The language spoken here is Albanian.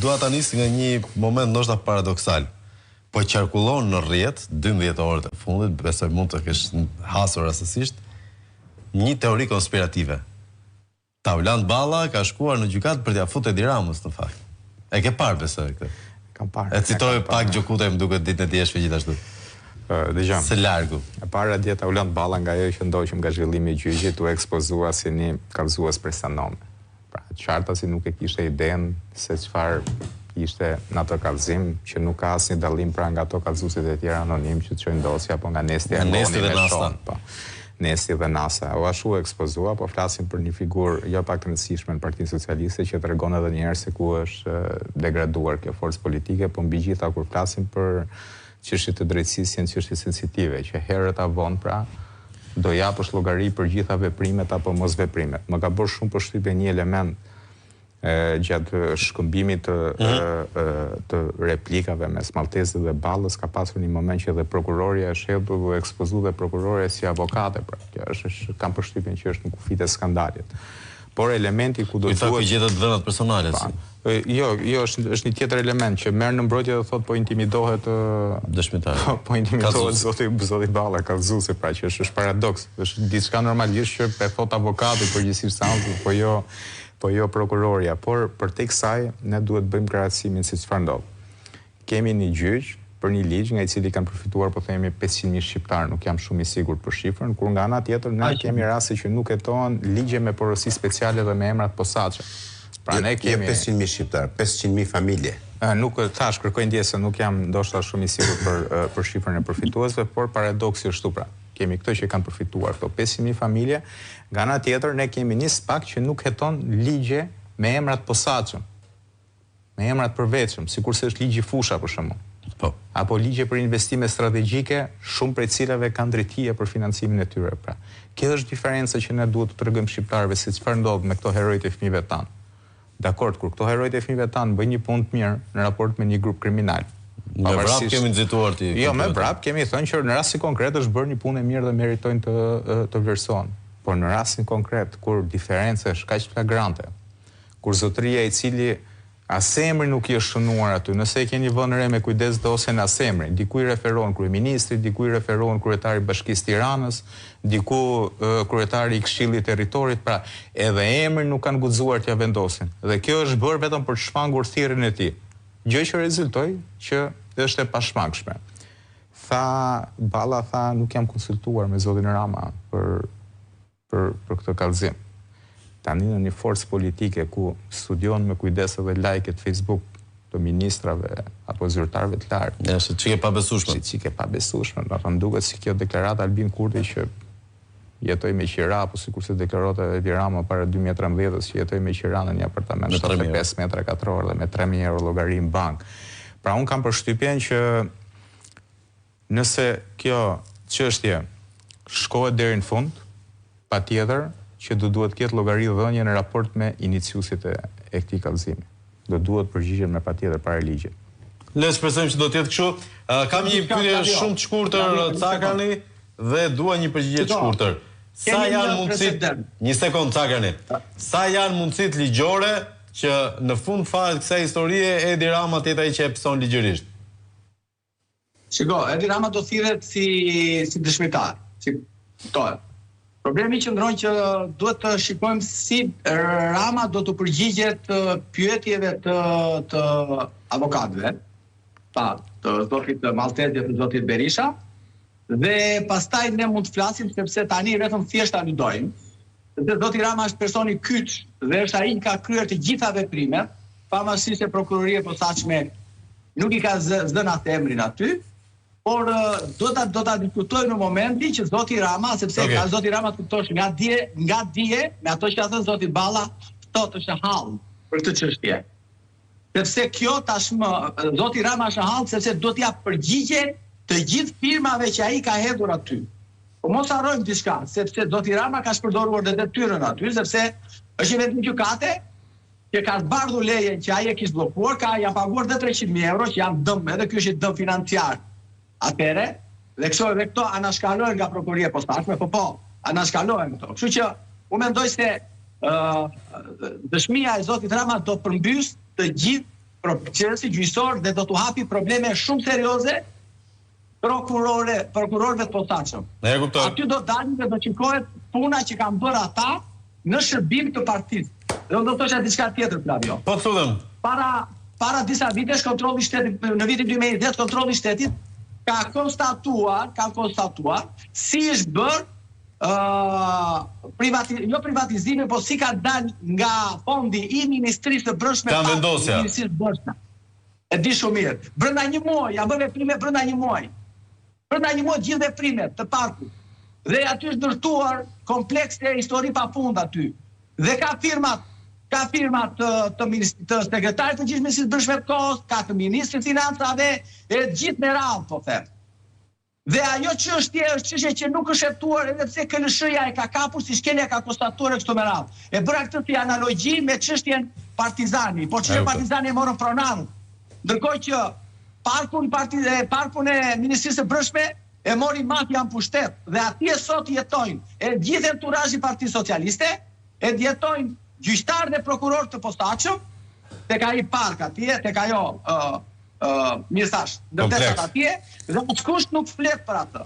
Dua ta nis nga një moment ndoshta paradoksal. Po qarkullon në rrjet 12 orët e fundit, besoj mund të kesh hasur rastësisht, një teori konspirative. Taulant Balla ka shkuar në gjykat për t'ia futur Edi Ramës në fakt. E ke parë besoj këtë? Kam parë. E citoj pak Gjokutaj, më duket ditën e djeshme gjithashtu. Dëgjom. Së largu. E para dje Taulant Balla nga ajo që ndoqëm nga zhvillimi i gjyqit u ekspozua si një kallëzues prestanome. Pra, qarta si nuk e kishte idenë se çfarë ishte në ato kallëzim, që nuk ka asnjë dallim pra nga ato kallëzuesit e tjerë anonim që çojnë dosja apo nga Nesti e Nesti dhe Nasa. Po. Nesti dhe Nasa. O ashtu ekspozua, po flasim për një figurë jo pak të rëndësishme në Partinë Socialiste që tregon edhe një herë se ku është degraduar kjo forcë politike, po mbi gjitha kur flasim për çështje të drejtësisë janë çështje sensitive që herët avon pra do japësh llogari për gjitha veprimet apo mos veprimet. Më ka bërë shumë përshtypje një element gjatë shkëmbimit të replikave mes Maltezit dhe Ballës ka pasur një moment që dhe prokuroria është hedhur u ekspozu dhe prokuroria si avokate, pra kjo është kam përshtypjen që është në kufit e skandalit. Por elementi ku do të thuhet gjetet dhënat personale. Jo, është një tjetër element që merr në mbrojtje dhe thot po intimidohet dëshmitari. Po intimidohet zoti Balla, kallëzuesi, pra që është paradoks. Është diçka normalisht që e thot avokati përgjithsisht santi, po jo prokuroria, por për tek kësaj ne duhet bëjmë krahasimin se çfarë ndodh. Kemi një gjyq për një ligj nga i cili kanë përfituar po themi 500.000 shqiptar, nuk jam shumë i sigurt për shifrën, kur nga ana tjetër ne kemi raste që nuk hetohen ligje me porosi speciale dhe me emra të posaçëm. Pra ne kemi 500.000 shqiptar, 500.000 familje. Nuk thash kërkoj ndjesë, nuk jam ndoshta shumë i sigurt për shifrën e përfituesve, por paradoksi është pra. Kemi këto që kanë përfituar këto 500.000 familje, nga ana tjetër ne kemi një SPAK që nuk heton ligje me emra të posaçëm. Me emra të përveçëm, sikurse është ligji Fusha për shembull. Po. Apo ligje për investime strategjike, shumë prej cilave kanë drejtësia për financimin e tyre. Pra, kjo është diferenca që ne duhet të tregojmë shqiptarëve se çfarë ndodh me këto herojtë e fëmijëve tanë. Dakor, kur këto herojtë e fëmijëve tanë bëjnë një punë të mirë në raport me një grup kriminal. Me vrap kemi nxituar ti. Jo, me vrap kemi thënë që në rastin konkret është bërë një punë e mirë dhe meritojnë të vlerësohen. Por në rastin konkret kur diferenca është kaq flagrante, kur zotëria i cili asemri nuk i është shënuar aty, nëse e keni vënë re me kujdes dosjen asemrin, diku i referohen kryeministri, diku i referohen kryetari i Bashkisë Tiranës, diku kryetari i Këshillit Territorit, pra edhe emrin nuk kanë guxuar t'ia vendosin. Dhe kjo është bërë vetëm për të shmangur thirrjen e tij. Gjë që rezultoi që është e pashmangshme. Balla tha nuk jam konsultuar me zotin Rama për këtë kallëzim. Tani në një forcë politike ku studion me kujdes edhe like-et Facebook të ministrave apo zyrtarëve të lartë. Është çike pabesueshme. Çike pabesueshme, do të duket si kjo deklaratë Albin Kurti që jetoi me qira apo sikurse deklarata e Edi Rama para 2013-s që jetoi me qira në një apartament 75 metra katror dhe me 3.000 euro llogari në bank. Pra un kam përshtypjen që nëse kjo çështje shkohet deri në fund, patjetër që duhet ketë llogari dhënie në raport me iniciuesit e këtij kallëzimi. Do duhet përgjigjen me patjetër para ligjit. Le të shpresojmë që do të jetë kështu. Kam një pyetje shumë të shkurtër Cakani dhe dua një përgjigje të shkurtër. Sa janë mundësitë? Një sekond Cakani. Sa janë mundësitë ligjore që në fund fare të kësaj historie Edi Rama të jetë ai që e pëson ligjërisht? Shiko, Edi Rama do thirret si dëshmitar, si tohet. Problemi qëndron që duhet të shikojmë si Rama do të përgjigjet pyetjeve të avokatëve, të zotit Maltezit, të zotit Berisha, dhe pastaj ne mund të flasim sepse tani vetëm thjesht aludojmë. Sepse zoti Rama është person i kyç dhe është ai që ka kryer të gjitha veprimet, pavarësisht se prokuroria e posaçme nuk i ka zënë atë emrin aty. Por do ta diskutojmë në momentin që zoti Rama, sepse ka zoti Rama të kuptosh nga dije me ato që ka thënë zoti Balla, sot është hall për këtë çështje. Sepse kjo tashmë zoti Rama është hall sepse do t'ia përgjigje të gjithë firmave që ai ka hedhur aty. Po mos harrojmë diçka, sepse zoti Rama ka shpërdoruar dhe detyrën aty, sepse është vetëm gjykate që ka zbardhur lejen që ai e kishte bllokuar, janë paguar dhe 300.000 euro që janë dëm, edhe ky është dëm financiar. Atëre, dhe këto anashkalohen nga prokuroria e posaçme, po, anashkalohen këto. Kështu që unë mendoj se dëshmia e zotit Rama do përmbys të gjithë qëllësi gjyqësor dhe do t'u hapi probleme shumë serioze prokurorëve të posaçëm. Ne e kuptoj. Aty do dalin dhe do qikohet puna që kanë bërë ata në shërbim të partisë. Dhe unë do të thosha diçka tjetër, Flavio. Po të thudëm. Para disa vitesh kontrolli i shtetit në vitin 2010 kontrolli i shtetit ka konstatuar si është bërë privatizimi, po si ka dalë nga fondi i Ministrisë së Brendshme Ka vendosja. E di shumë mirë. Brenda një muaji, ja bë veprime brenda një muaji. Brenda një muaji gjithë veprimet të parkut. Dhe aty është ndërtuar komplekse histori pafund aty. Dhe ka firmat të sekretarit të gjithë Ministrisë së Brendshme të kohës, ka të Ministrit të Financave, e gjithë me radhë, po them. Dhe ajo çështje është çështje që nuk është hetuar edhe pse KLSH-ja e ka kapur si shkelja ka konstatuar kështu me radhë. E bëra këtë si analogji me çështjen Partizani, po çështja Partizani e morën pronarët. Ndërkohë që parkun e Ministrisë së Brendshme e mori mafia në pushtet dhe atje sot jetojnë e gjithë enturazhi Partisë Socialiste, e jetojnë gjyqtarë dhe prokurorë të posaçëm tek ai park atje, tek ajo mirëthash, ndërtesat atje, dhe askush nuk flet për atë.